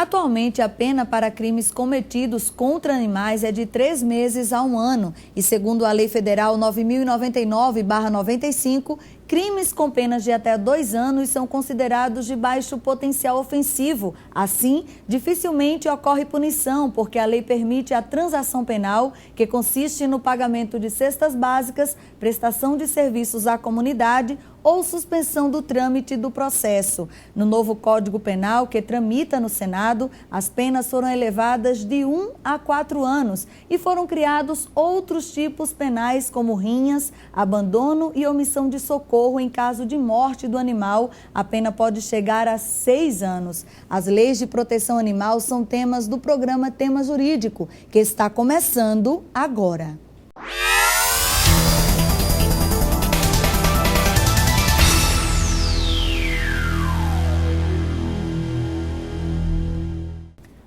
Atualmente, a pena para crimes cometidos contra animais é de 3 meses a 1 ano. E segundo a Lei Federal 9.099/95, crimes com penas de até 2 anos são considerados de baixo potencial ofensivo. Assim, dificilmente ocorre punição, porque a lei permite a transação penal, que consiste no pagamento de cestas básicas, prestação de serviços à comunidade ou suspensão do trâmite do processo. No novo Código Penal, que tramita no Senado, as penas foram elevadas de 1 a 4 anos e foram criados outros tipos penais, como rinhas, abandono e omissão de socorro em caso de morte do animal. A pena pode chegar a 6 anos. As leis de proteção animal são temas do programa Tema Jurídico, que está começando agora.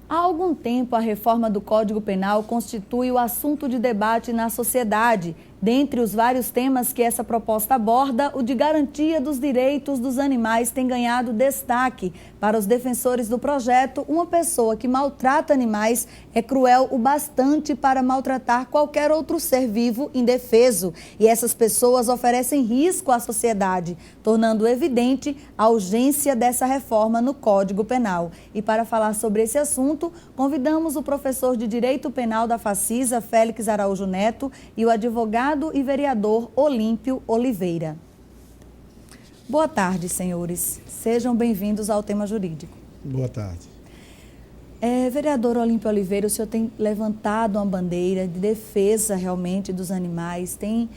Há algum tempo, a reforma do Código Penal constitui o assunto de debate na sociedade. Dentre os vários temas que essa proposta aborda, o de garantia dos direitos dos animais tem ganhado destaque. Para os defensores do projeto, uma pessoa que maltrata animais é cruel o bastante para maltratar qualquer outro ser vivo indefeso. E essas pessoas oferecem risco à sociedade, tornando evidente a urgência dessa reforma no Código Penal. E para falar sobre esse assunto, convidamos o professor de Direito Penal da Facisa, Félix Araújo Neto, e o advogado e vereador Olímpio Oliveira. Boa tarde, senhores. Sejam bem-vindos ao Tema Jurídico. Boa tarde. Vereador Olímpio Oliveira, o senhor tem levantado uma bandeira de defesa realmente dos animais, tem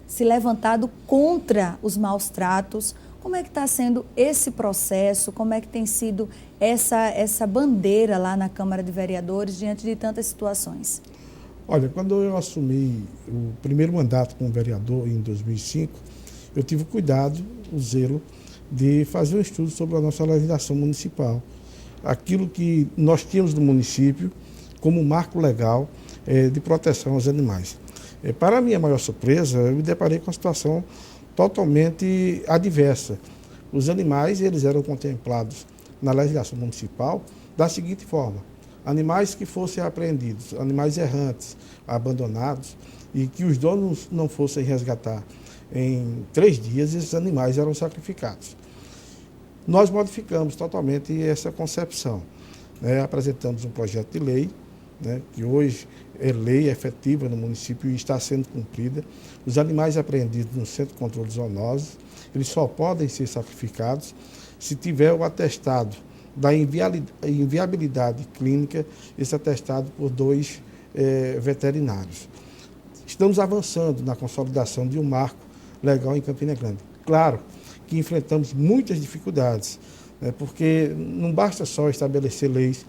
se levantado contra os maus tratos. Como é que está sendo esse processo? Como é que tem sido essa bandeira lá na Câmara de Vereadores diante de tantas situações? Olha, quando eu assumi o primeiro mandato como vereador em 2005, eu tive o cuidado, o zelo de fazer um estudo sobre a nossa legislação municipal. Aquilo que nós tínhamos no município como marco legal de proteção aos animais. Para a minha maior surpresa, eu me deparei com uma situação totalmente adversa. Os animais, eles eram contemplados na legislação municipal da seguinte forma: animais que fossem apreendidos, animais errantes, abandonados, e que os donos não fossem resgatar em 3 dias, esses animais eram sacrificados. Nós modificamos totalmente essa concepção, apresentamos um projeto de lei, que hoje é lei efetiva no município e está sendo cumprida. Os animais apreendidos no Centro de Controle de Zoonoses, eles só podem ser sacrificados se tiver o atestado da inviabilidade clínica, esse atestado por 2 veterinários. Estamos avançando na consolidação de um marco legal em Campina Grande. Claro que enfrentamos muitas dificuldades, porque não basta só estabelecer leis,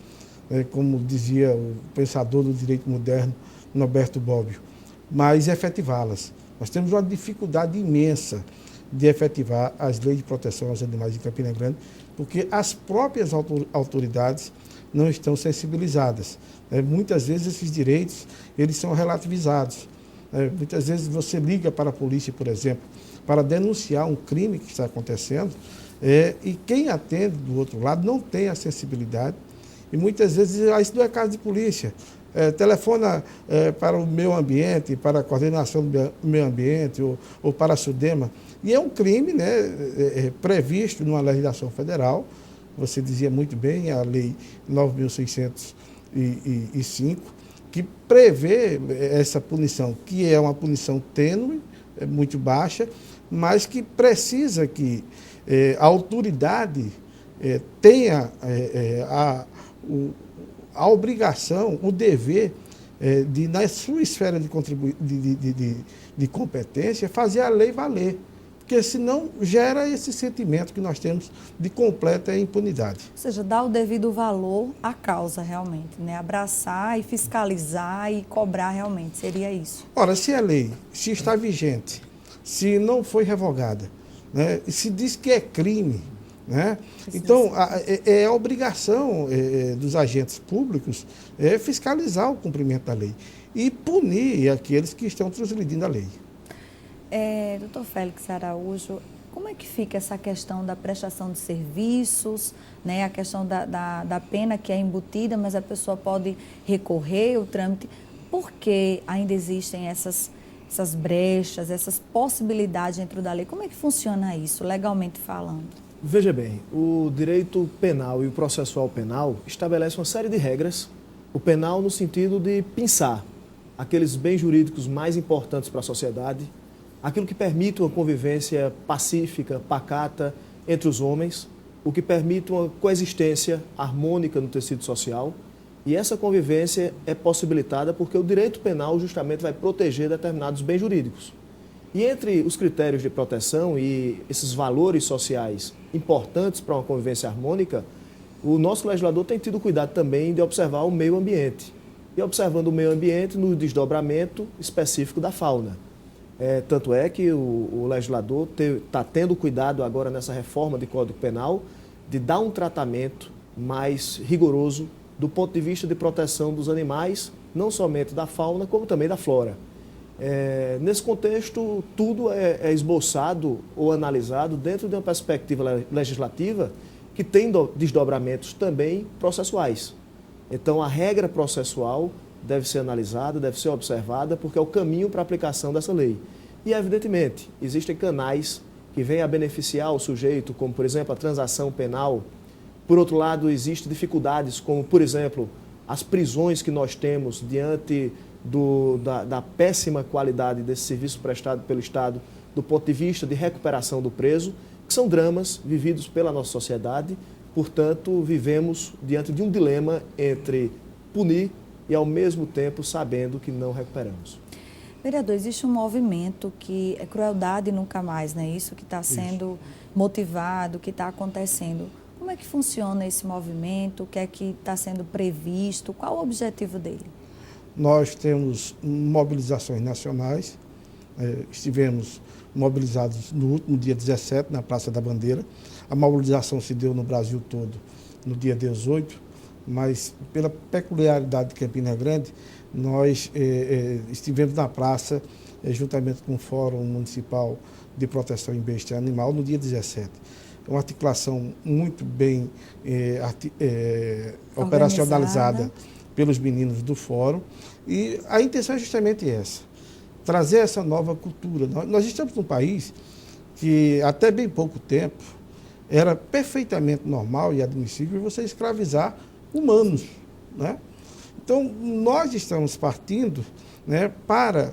como dizia o pensador do direito moderno, Norberto Bobbio, mas efetivá-las. Nós temos uma dificuldade imensa de efetivar as leis de proteção aos animais em Campina Grande, porque as próprias autoridades não estão sensibilizadas. Muitas vezes esses direitos eles são relativizados. Muitas vezes você liga para a polícia, por exemplo, para denunciar um crime que está acontecendo, e quem atende do outro lado não tem a sensibilidade, e muitas vezes isso não é caso de polícia. Telefona para o meio ambiente, para a coordenação do meio ambiente ou para a SUDEMA. E é um crime, previsto numa legislação federal, você dizia muito bem, a Lei 9.605, que prevê essa punição, que é uma punição tênue, muito baixa, mas que precisa que a autoridade tenha a obrigação, o dever de, na sua esfera de competência, fazer a lei valer. Porque senão gera esse sentimento que nós temos de completa impunidade. Ou seja, dar o devido valor à causa realmente, abraçar e fiscalizar e cobrar realmente, seria isso. Ora, se a lei, se está vigente, se não foi revogada, se diz que é crime, então é a obrigação dos agentes públicos fiscalizar o cumprimento da lei e punir aqueles que estão transgredindo a lei. Doutor Félix Araújo, como é que fica essa questão da prestação de serviços, né? A questão da pena que é embutida, mas a pessoa pode recorrer o trâmite. Por que ainda existem essas brechas, essas possibilidades dentro da lei? Como é que funciona isso, legalmente falando? Veja bem, o direito penal e o processual penal estabelecem uma série de regras. O penal no sentido de pensar aqueles bens jurídicos mais importantes para a sociedade, aquilo que permite uma convivência pacífica, pacata entre os homens, o que permite uma coexistência harmônica no tecido social. E essa convivência é possibilitada porque o direito penal justamente vai proteger determinados bens jurídicos. E entre os critérios de proteção e esses valores sociais importantes para uma convivência harmônica, o nosso legislador tem tido cuidado também de observar o meio ambiente. E observando o meio ambiente no desdobramento específico da fauna. Tanto é que o legislador está tendo cuidado agora nessa reforma de Código Penal de dar um tratamento mais rigoroso do ponto de vista de proteção dos animais, não somente da fauna, como também da flora. Nesse contexto, tudo é esboçado ou analisado dentro de uma perspectiva legislativa que tem desdobramentos também processuais. Então, a regra processual deve ser analisada, deve ser observada, porque é o caminho para a aplicação dessa lei. E, evidentemente, existem canais que vêm a beneficiar o sujeito, como, por exemplo, a transação penal. Por outro lado, existem dificuldades, como, por exemplo, as prisões que nós temos diante da péssima qualidade desse serviço prestado pelo Estado, do ponto de vista de recuperação do preso, que são dramas vividos pela nossa sociedade. Portanto, vivemos diante de um dilema entre punir e, ao mesmo tempo, sabendo que não recuperamos. Vereador, existe um movimento que é crueldade nunca mais, né? Isso que está sendo motivado, que está acontecendo. Como é que funciona esse movimento? O que é que está sendo previsto? Qual o objetivo dele? Nós temos mobilizações nacionais, estivemos mobilizados no último dia 17, na Praça da Bandeira. A mobilização se deu no Brasil todo no dia 18, mas pela peculiaridade de Campina Grande, nós estivemos na praça juntamente com o Fórum Municipal de Proteção em Besta Animal no dia 17. É uma articulação muito bem operacionalizada pelos meninos do Fórum, e a intenção é justamente essa, trazer essa nova cultura. Nós estamos num país que até bem pouco tempo era perfeitamente normal e admissível você escravizar humanos, né? Então, nós estamos partindo, né, para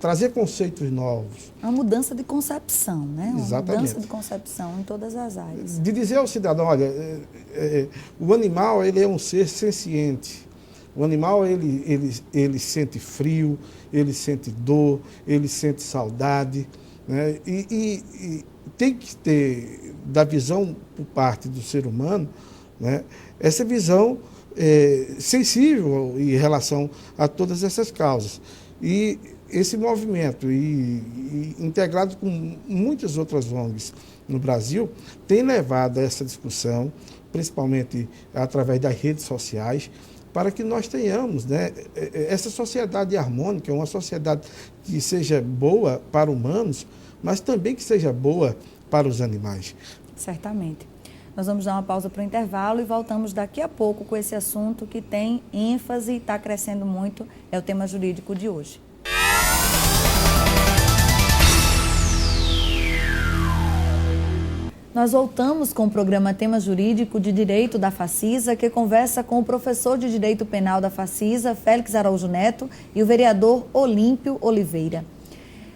trazer conceitos novos. Uma mudança de concepção, né? Exatamente. Uma mudança de concepção em todas as áreas. De dizer ao cidadão, olha, o animal ele é um ser senciente. O animal ele sente frio, ele sente dor, ele sente saudade, né? E tem que ter, da visão por parte do ser humano, né, essa visão sensível em relação a todas essas causas. E esse movimento, e integrado com muitas outras ONGs no Brasil, tem levado a essa discussão, principalmente através das redes sociais, para que nós tenhamos, né, essa sociedade harmônica, uma sociedade que seja boa para humanos, mas também que seja boa para os animais. Certamente. Nós vamos dar uma pausa para o intervalo e voltamos daqui a pouco com esse assunto que tem ênfase e está crescendo muito, é o tema jurídico de hoje. Nós voltamos com o programa Tema Jurídico de Direito da Facisa, que conversa com o professor de Direito Penal da Facisa, Félix Araújo Neto, e o vereador Olímpio Oliveira.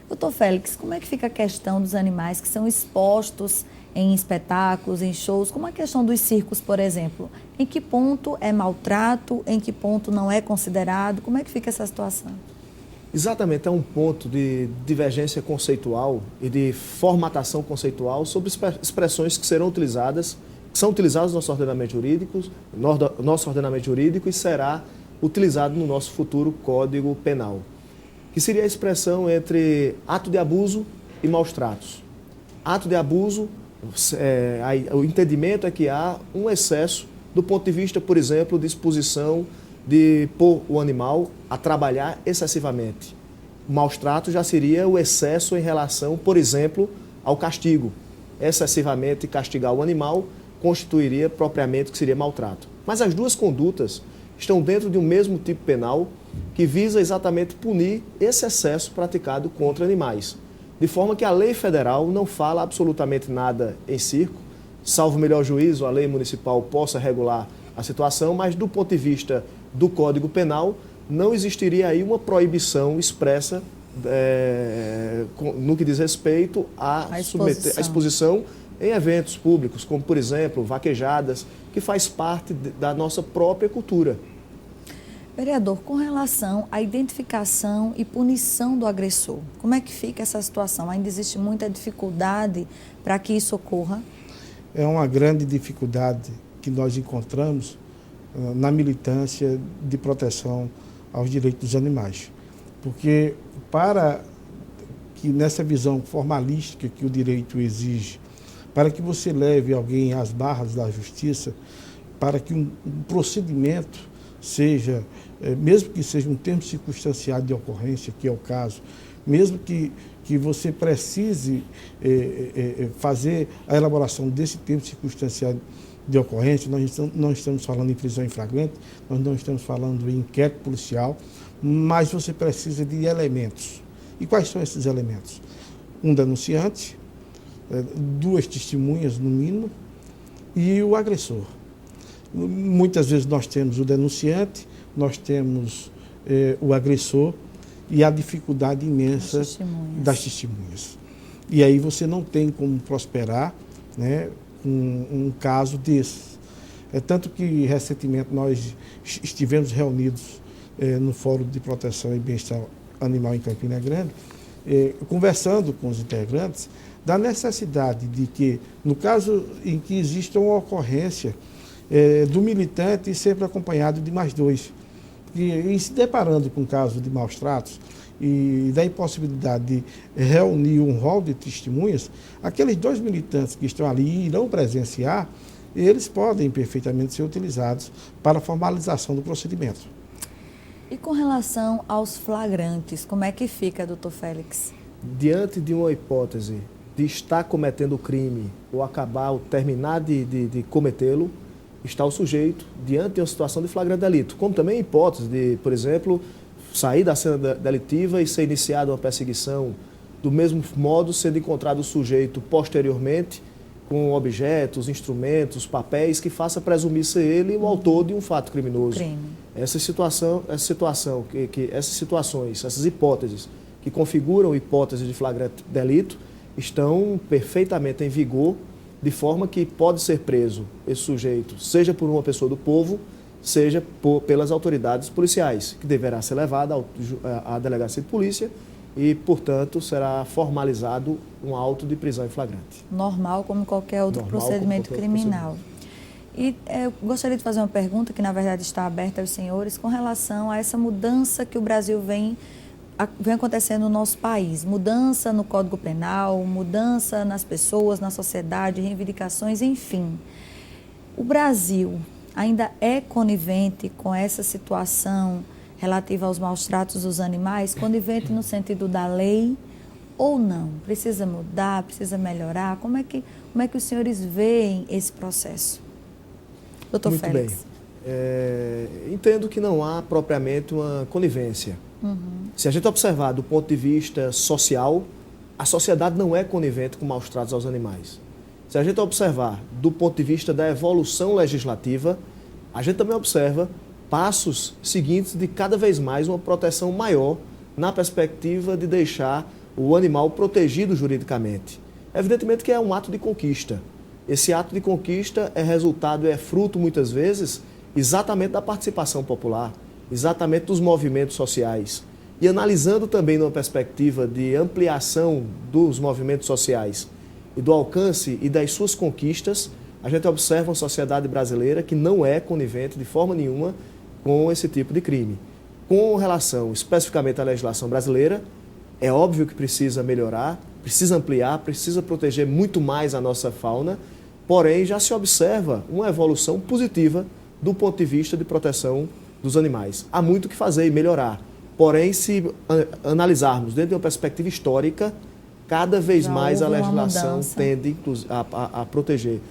Doutor Félix, como é que fica a questão dos animais que são expostos em espetáculos, em shows, como a questão dos circos, por exemplo? Em que ponto é maltrato, em que ponto não é considerado? Como é que fica essa situação? Exatamente, é um ponto de divergência conceitual e de formatação conceitual sobre expressões que serão utilizadas, que são utilizadas no nosso ordenamento jurídico e será utilizado no nosso futuro Código Penal, que seria a expressão entre ato de abuso e maus tratos. Ato de abuso, o entendimento é que há um excesso do ponto de vista, por exemplo, de exposição de pôr o animal a trabalhar excessivamente. O maus trato já seria o excesso em relação, por exemplo, ao castigo. Excessivamente castigar o animal constituiria propriamente o que seria maltrato. Mas as duas condutas estão dentro de um mesmo tipo penal que visa exatamente punir esse excesso praticado contra animais. De forma que a lei federal não fala absolutamente nada em circo, salvo melhor juízo, a lei municipal possa regular a situação, mas do ponto de vista do Código Penal, não existiria aí uma proibição expressa no que diz respeito à exposição em eventos públicos, como, por exemplo, vaquejadas, que faz parte da nossa própria cultura. Vereador, com relação à identificação e punição do agressor, como é que fica essa situação? Ainda existe muita dificuldade para que isso ocorra? É uma grande dificuldade que nós encontramos na militância de proteção aos direitos dos animais. Porque para que nessa visão formalística que o direito exige, para que você leve alguém às barras da justiça, para que um procedimento seja, mesmo que seja um termo circunstanciado de ocorrência, que é o caso, mesmo que você precise fazer a elaboração desse termo circunstanciado de ocorrência, nós não estamos falando em prisão em flagrante, nós não estamos falando em inquérito policial, mas você precisa de elementos. E quais são esses elementos? Um denunciante, duas testemunhas no mínimo, e o agressor. Muitas vezes nós temos o denunciante, nós temos o agressor e a dificuldade imensa das testemunhas. E aí você não tem como prosperar, né, um caso desse. É tanto que recentemente nós estivemos reunidos no Fórum de Proteção e Bem-Estar Animal em Campina Grande, conversando com os integrantes da necessidade de que, no caso em que exista uma ocorrência do militante sempre acompanhado de mais dois, e se deparando com um caso de maus tratos e da impossibilidade de reunir um rol de testemunhas, aqueles dois militantes que estão ali e irão presenciar, eles podem perfeitamente ser utilizados para a formalização do procedimento. E com relação aos flagrantes, como é que fica, doutor Félix? Diante de uma hipótese de estar cometendo o crime ou acabar ou terminar de cometê-lo, está o sujeito diante de uma situação de flagrante delito, como também a hipótese de, por exemplo, sair da cena delitiva e ser iniciada uma perseguição, do mesmo modo sendo encontrado o sujeito posteriormente com objetos, instrumentos, papéis que faça presumir ser ele o autor de um fato criminoso. Essas situações, essas hipóteses que configuram hipóteses de flagrante delito estão perfeitamente em vigor, de forma que pode ser preso esse sujeito, seja por uma pessoa do povo, seja pelas autoridades policiais, que deverá ser levada à delegacia de polícia e, portanto, será formalizado um auto de prisão em flagrante. Normal como qualquer outro procedimento criminal. E eu gostaria de fazer uma pergunta que, na verdade, está aberta aos senhores com relação a essa mudança que o Brasil vem acontecendo no nosso país. Mudança no Código Penal, mudança nas pessoas, na sociedade, reivindicações, enfim. O Brasil ainda é conivente com essa situação relativa aos maus tratos dos animais, conivente no sentido da lei ou não? Precisa mudar, precisa melhorar? Como é que os senhores veem esse processo? Doutor Félix. Bem. Entendo que não há propriamente uma conivência. Se a gente observar do ponto de vista social, a sociedade não é conivente com maus tratos aos animais. Se a gente observar do ponto de vista da evolução legislativa, a gente também observa passos seguintes de cada vez mais uma proteção maior na perspectiva de deixar o animal protegido juridicamente. Evidentemente que é um ato de conquista. Esse ato de conquista é resultado, é fruto muitas vezes exatamente da participação popular, exatamente dos movimentos sociais. E analisando também numa perspectiva de ampliação dos movimentos sociais e do alcance e das suas conquistas, a gente observa uma sociedade brasileira que não é conivente de forma nenhuma com esse tipo de crime. Com relação especificamente à legislação brasileira, é óbvio que precisa melhorar, precisa ampliar, precisa proteger muito mais a nossa fauna, porém já se observa uma evolução positiva do ponto de vista de proteção dos animais. Há muito o que fazer e melhorar. Porém, se analisarmos dentro de uma perspectiva histórica, cada vez Já mais a houve uma legislação mudança. tende a proteger.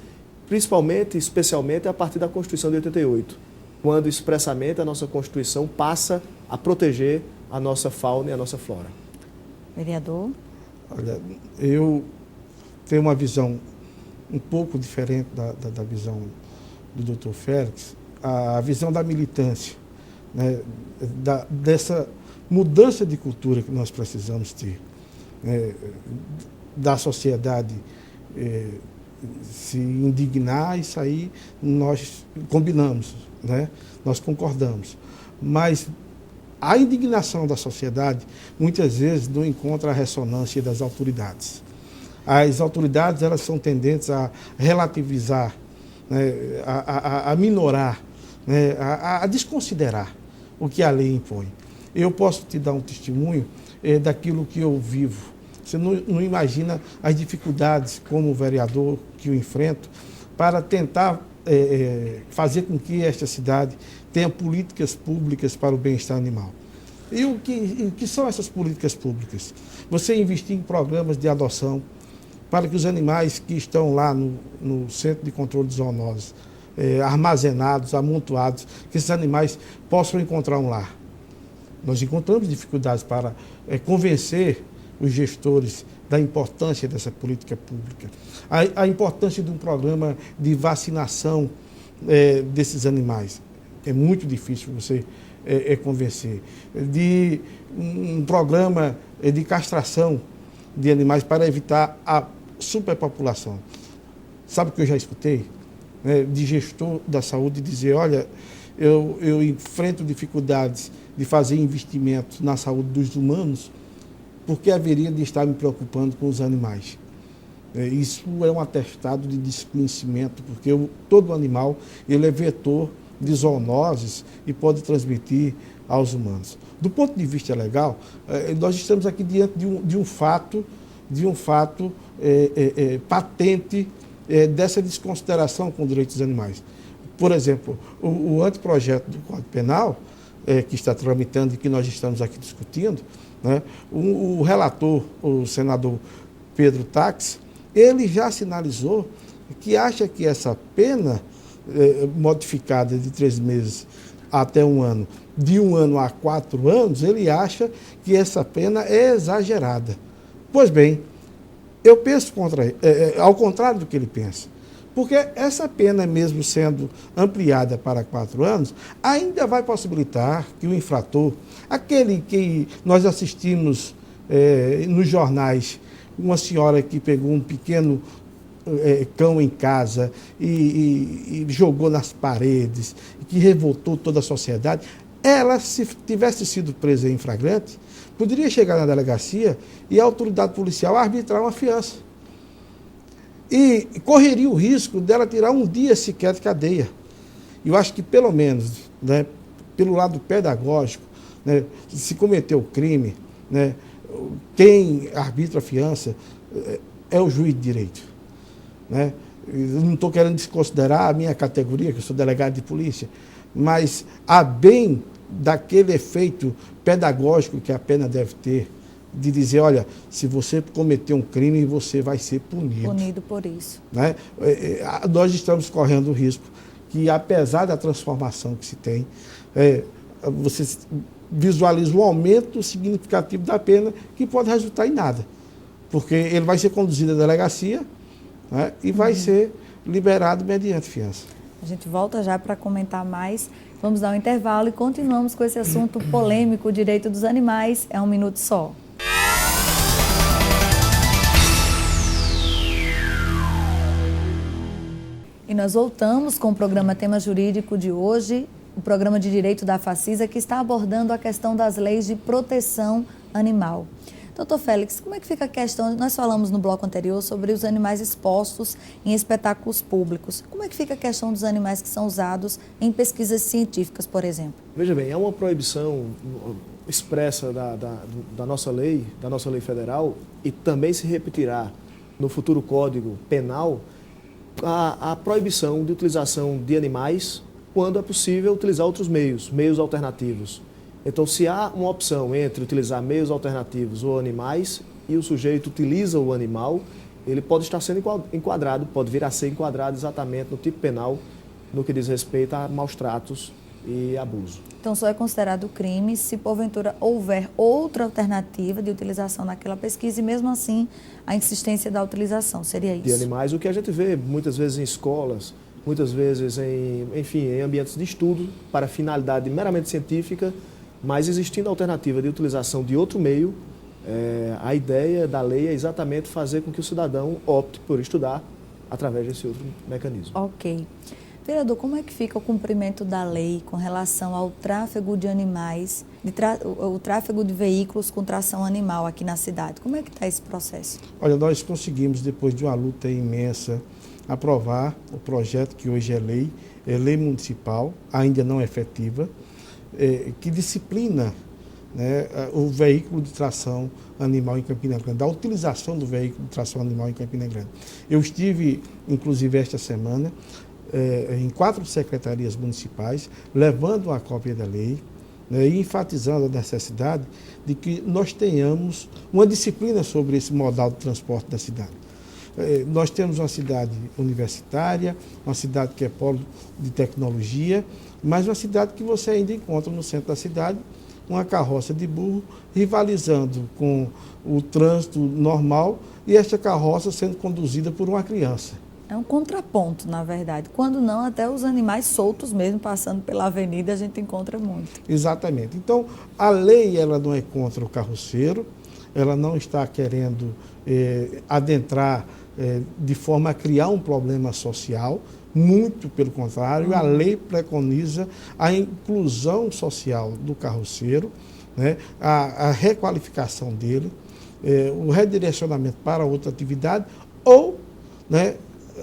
Principalmente, especialmente, a partir da Constituição de 88, quando expressamente a nossa Constituição passa a proteger a nossa fauna e a nossa flora. Vereador? Olha, eu tenho uma visão um pouco diferente da visão do Dr. Félix, a visão da militância, né, dessa mudança de cultura que nós precisamos ter, né, da sociedade se indignar e sair, nós combinamos, né, nós concordamos, mas a indignação da sociedade muitas vezes não encontra a ressonância das autoridades. As autoridades, elas são tendentes a relativizar, né, a minorar, né, a desconsiderar o que a lei impõe. Eu posso te dar um testemunho daquilo que eu vivo. Você não imagina as dificuldades como vereador que eu enfrento para tentar fazer com que esta cidade tenha políticas públicas para o bem-estar animal. E o que são essas políticas públicas? Você investir em programas de adoção para que os animais que estão lá no Centro de Controle de Zoonoses, armazenados, amontoados, que esses animais possam encontrar um lar. Nós encontramos dificuldades para convencer os gestores da importância dessa política pública, a importância de um programa de vacinação desses animais. É muito difícil você convencer. De um programa de castração de animais para evitar a superpopulação. Sabe o que eu já escutei? De gestor da saúde dizer, olha, eu enfrento dificuldades de fazer investimentos na saúde dos humanos, porque haveria de estar me preocupando com os animais. Isso é um atestado de desconhecimento, porque todo animal ele é vetor de zoonoses e pode transmitir aos humanos. Do ponto de vista legal, nós estamos aqui diante de um fato patente dessa desconsideração com os direitos dos animais. Por exemplo, o anteprojeto do Código Penal, que está tramitando e que nós estamos aqui discutindo, né, o relator, o senador Pedro Tax, ele já sinalizou que acha que essa pena modificada de 3 meses até 1 ano, de 1 ano a 4 anos, ele acha que essa pena é exagerada. Pois bem, eu penso ao contrário do que ele pensa. Porque essa pena, mesmo sendo ampliada para 4 anos, ainda vai possibilitar que o infrator, aquele que nós assistimos nos jornais, uma senhora que pegou um pequeno cão em casa e jogou nas paredes, que revoltou toda a sociedade, ela, se tivesse sido presa em flagrante, poderia chegar na delegacia e a autoridade policial arbitrar uma fiança. E correria o risco dela tirar 1 dia sequer de cadeia. Eu acho que, pelo menos, né, pelo lado pedagógico, né, se cometeu o crime, né, quem arbitra a fiança é o juiz de direito. Né? Eu não estou querendo desconsiderar a minha categoria, que eu sou delegado de polícia, mas a bem daquele efeito pedagógico que a pena deve ter, de dizer, olha, se você cometer um crime, você vai ser punido. Punido por isso. Né? Nós estamos correndo o risco que, apesar da transformação que se tem, você visualiza um aumento significativo da pena que pode resultar em nada. Porque ele vai ser conduzido à delegacia, né, e vai ser liberado mediante fiança. A gente volta já para comentar mais. Vamos dar um intervalo e continuamos com esse assunto polêmico, o direito dos animais. É 1 minuto só. E nós voltamos com o programa Tema Jurídico de hoje, o programa de direito da Facisa, que está abordando a questão das leis de proteção animal. Doutor Félix, como é que fica a questão, nós falamos no bloco anterior sobre os animais expostos em espetáculos públicos. Como é que fica a questão dos animais que são usados em pesquisas científicas, por exemplo? Veja bem, é uma proibição expressa da nossa lei federal, e também se repetirá no futuro Código Penal a proibição de utilização de animais quando é possível utilizar outros meios alternativos. Então, se há uma opção entre utilizar meios alternativos ou animais, e o sujeito utiliza o animal, ele pode estar sendo enquadrado, pode vir a ser enquadrado exatamente no tipo penal, no que diz respeito a maus tratos e abuso. Então, só é considerado crime se, porventura, houver outra alternativa de utilização naquela pesquisa e, mesmo assim, a insistência da utilização. Seria isso? De animais, o que a gente vê muitas vezes em escolas, muitas vezes em ambientes de estudo, para finalidade meramente científica, mas existindo a alternativa de utilização de outro meio, a ideia da lei é exatamente fazer com que o cidadão opte por estudar através desse outro mecanismo. Ok. Vereador, como é que fica o cumprimento da lei com relação ao tráfego de animais, o tráfego de veículos com tração animal aqui na cidade? Como é que está esse processo? Olha, nós conseguimos, depois de uma luta imensa, aprovar o projeto que hoje é lei municipal, ainda não efetiva, que disciplina, né, o veículo de tração animal em Campina Grande, a utilização do veículo de tração animal em Campina Grande. Eu estive, inclusive, esta semana, em 4 secretarias municipais, levando uma cópia da lei, né, e enfatizando a necessidade de que nós tenhamos uma disciplina sobre esse modal de transporte da cidade. Nós temos uma cidade universitária, uma cidade que é polo de tecnologia, mas uma cidade que você ainda encontra no centro da cidade uma carroça de burro rivalizando com o trânsito normal e esta carroça sendo conduzida por uma criança. É um contraponto, na verdade. Quando não, até os animais soltos mesmo, passando pela avenida, a gente encontra muito. Exatamente. Então, a lei ela não é contra o carroceiro, ela não está querendo adentrar de forma a criar um problema social, muito pelo contrário, a lei preconiza a inclusão social do carroceiro, né, a requalificação dele, o redirecionamento para outra atividade ou, né,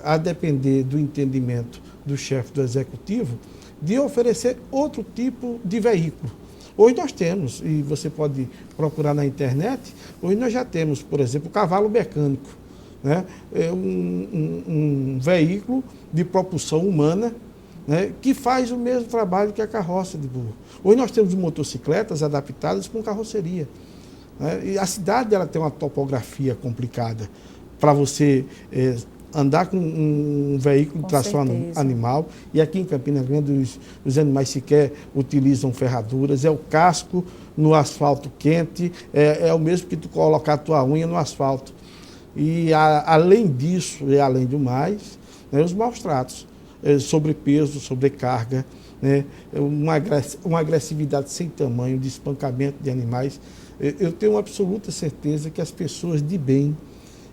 a depender do entendimento do chefe do executivo, de oferecer outro tipo de veículo. Hoje nós temos, e você pode procurar na internet, hoje nós já temos, por exemplo, o cavalo mecânico, né? Um veículo de propulsão humana, né, que faz o mesmo trabalho que a carroça de burro. Hoje nós temos motocicletas adaptadas com carroceria, né? E a cidade ela tem uma topografia complicada para você andar com um veículo de tração animal, e aqui em Campina Grande os animais sequer utilizam ferraduras, é o casco no asfalto quente, é o mesmo que tu colocar a tua unha no asfalto. E além disso, e além do mais, né, os maus tratos, sobrepeso, sobrecarga, né, uma agressividade sem tamanho, de espancamento de animais. Eu tenho absoluta certeza que as pessoas de bem,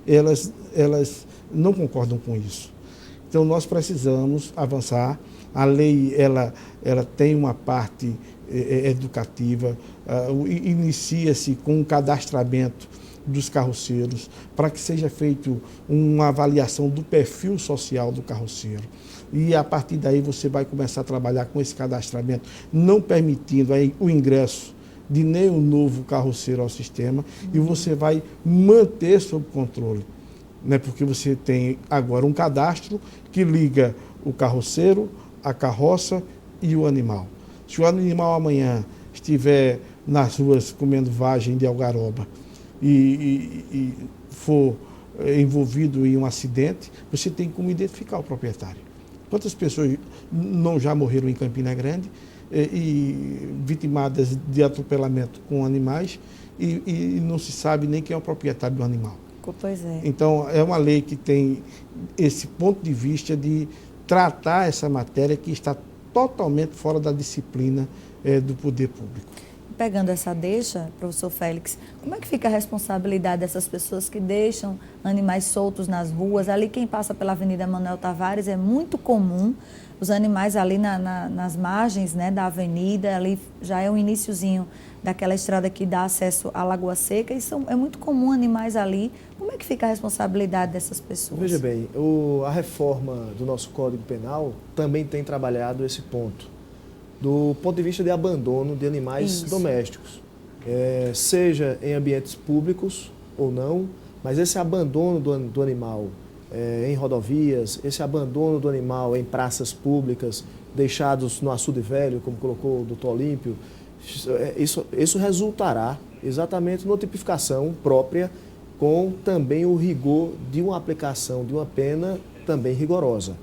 elas não concordam com isso. Então, nós precisamos avançar. A lei, ela tem uma parte educativa, inicia-se com um cadastramento dos carroceiros, para que seja feito uma avaliação do perfil social do carroceiro. E, a partir daí, você vai começar a trabalhar com esse cadastramento, não permitindo aí o ingresso de nenhum novo carroceiro ao sistema, e você vai manter sob controle, né? Porque você tem agora um cadastro que liga o carroceiro, a carroça e o animal. Se o animal amanhã estiver nas ruas comendo vagem de algaroba e for envolvido em um acidente, você tem como identificar o proprietário. Quantas pessoas não já morreram em Campina Grande e vitimadas de atropelamento com animais e não se sabe nem quem é o proprietário do animal? Pois é. Então, é uma lei que tem esse ponto de vista de tratar essa matéria que está totalmente fora da disciplina do poder público. Pegando essa deixa, professor Félix, como é que fica a responsabilidade dessas pessoas que deixam animais soltos nas ruas? Ali, quem passa pela Avenida Manuel Tavares, é muito comum os animais ali nas margens, né, da avenida, ali já é um iniciozinho daquela estrada que dá acesso à Lagoa Seca, e é muito comum animais ali. Como é que fica a responsabilidade dessas pessoas? Veja bem, a reforma do nosso Código Penal também tem trabalhado esse ponto, do ponto de vista de abandono de animais domésticos, seja em ambientes públicos ou não, mas esse abandono do animal em rodovias, esse abandono do animal em praças públicas, deixados no açude velho, como colocou o doutor Olímpio, isso resultará exatamente numa tipificação própria com também o rigor de uma aplicação de uma pena também rigorosa.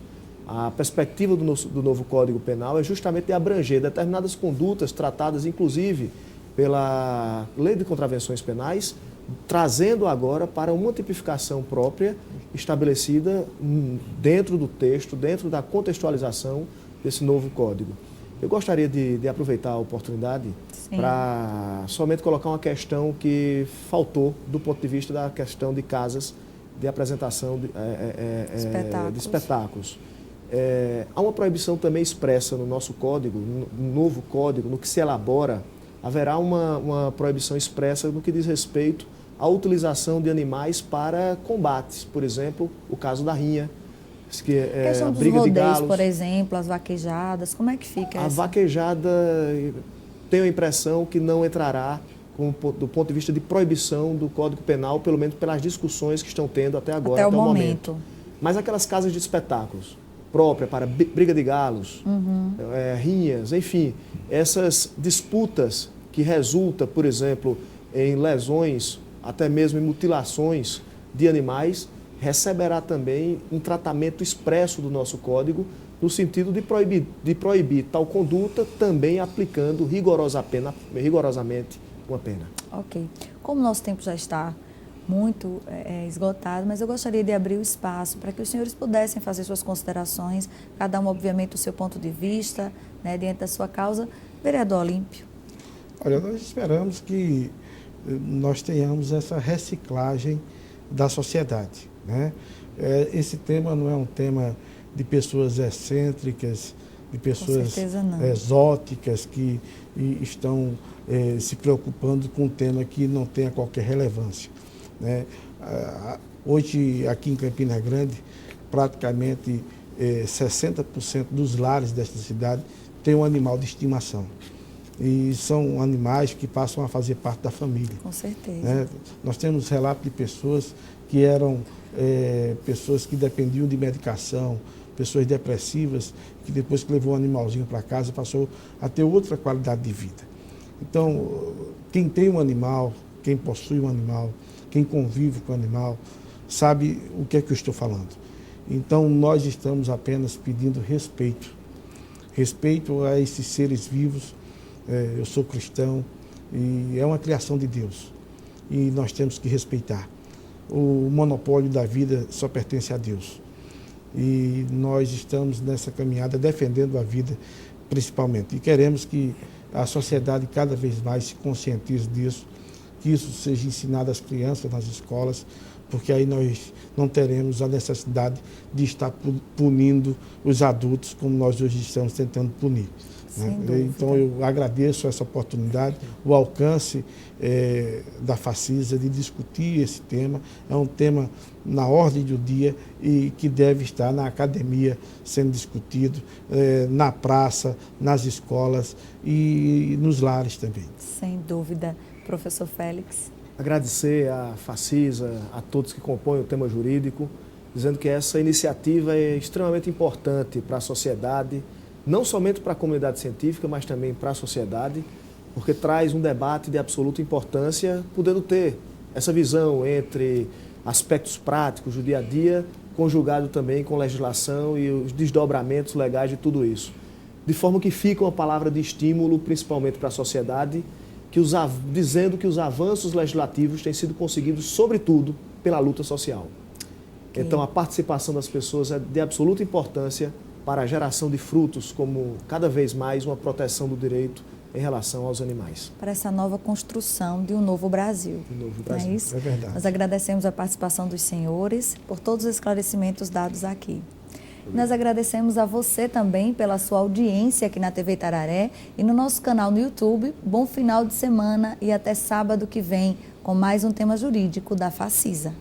A perspectiva do novo Código Penal é justamente de abranger determinadas condutas tratadas, inclusive, pela Lei de Contravenções Penais, trazendo agora para uma tipificação própria estabelecida dentro do texto, dentro da contextualização desse novo Código. Eu gostaria de aproveitar a oportunidade para somente colocar uma questão que faltou do ponto de vista da questão de casas de apresentação de espetáculos. Há uma proibição também expressa no nosso código, no novo código, no que se elabora, haverá uma proibição expressa no que diz respeito à utilização de animais para combates. Por exemplo, o caso da rinha, que é questão a dos briga de rodeios, galos. por exemplo, as vaquejadas, como é que fica A essa? vaquejada, tenho a impressão que não entrará do ponto de vista de proibição do Código Penal, pelo menos pelas discussões que estão tendo até agora, até o momento. Mas aquelas casas de espetáculos, próprias para briga de galos, rinhas, enfim, essas disputas que resultam, por exemplo, em lesões, até mesmo em mutilações de animais, receberá também um tratamento expresso do nosso Código, no sentido de proibir tal conduta, também aplicando rigorosamente uma pena. Ok. Como o nosso tempo já está muito esgotado, mas eu gostaria de abrir o espaço para que os senhores pudessem fazer suas considerações, cada um, obviamente, o seu ponto de vista, né, diante da sua causa. Vereador Olímpio. Olha, nós esperamos que nós tenhamos essa reciclagem da sociedade, né? Esse tema não é um tema de pessoas excêntricas, de pessoas exóticas que estão se preocupando com um tema que não tenha qualquer relevância, né? Hoje, aqui em Campina Grande, praticamente 60% dos lares desta cidade tem um animal de estimação. E são animais que passam a fazer parte da família. Com certeza. Né? Nós temos relatos de pessoas que eram pessoas que dependiam de medicação, pessoas depressivas, que depois que levou o animalzinho para casa passou a ter outra qualidade de vida. Então, quem tem um animal, quem possui um animal, quem convive com o animal, sabe o que é que eu estou falando. Então, nós estamos apenas pedindo respeito. Respeito a esses seres vivos. Eu sou cristão e é uma criação de Deus. E nós temos que respeitar. O monopólio da vida só pertence a Deus. E nós estamos nessa caminhada defendendo a vida, principalmente. E queremos que a sociedade cada vez mais se conscientize disso, que isso seja ensinado às crianças nas escolas, porque aí nós não teremos a necessidade de estar punindo os adultos como nós hoje estamos tentando punir. Né? Então eu agradeço essa oportunidade, o alcance da Facisa de discutir esse tema. É um tema na ordem do dia e que deve estar na academia sendo discutido, na praça, nas escolas e nos lares também. Sem dúvida. Professor Félix. Agradecer à Facisa, a todos que compõem o tema jurídico, dizendo que essa iniciativa é extremamente importante para a sociedade, não somente para a comunidade científica, mas também para a sociedade, porque traz um debate de absoluta importância, podendo ter essa visão entre aspectos práticos do dia a dia, conjugado também com legislação e os desdobramentos legais de tudo isso. De forma que fica uma palavra de estímulo, principalmente para a sociedade, dizendo que os avanços legislativos têm sido conseguidos, sobretudo, pela luta social. Então, a participação das pessoas é de absoluta importância para a geração de frutos, como cada vez mais uma proteção do direito em relação aos animais. Para essa nova construção de um novo Brasil. Um novo Brasil. Não é isso? É verdade. Nós agradecemos a participação dos senhores por todos os esclarecimentos dados aqui. Nós agradecemos a você também pela sua audiência aqui na TV Itararé e no nosso canal no YouTube. Bom final de semana e até sábado que vem com mais um tema jurídico da Facisa.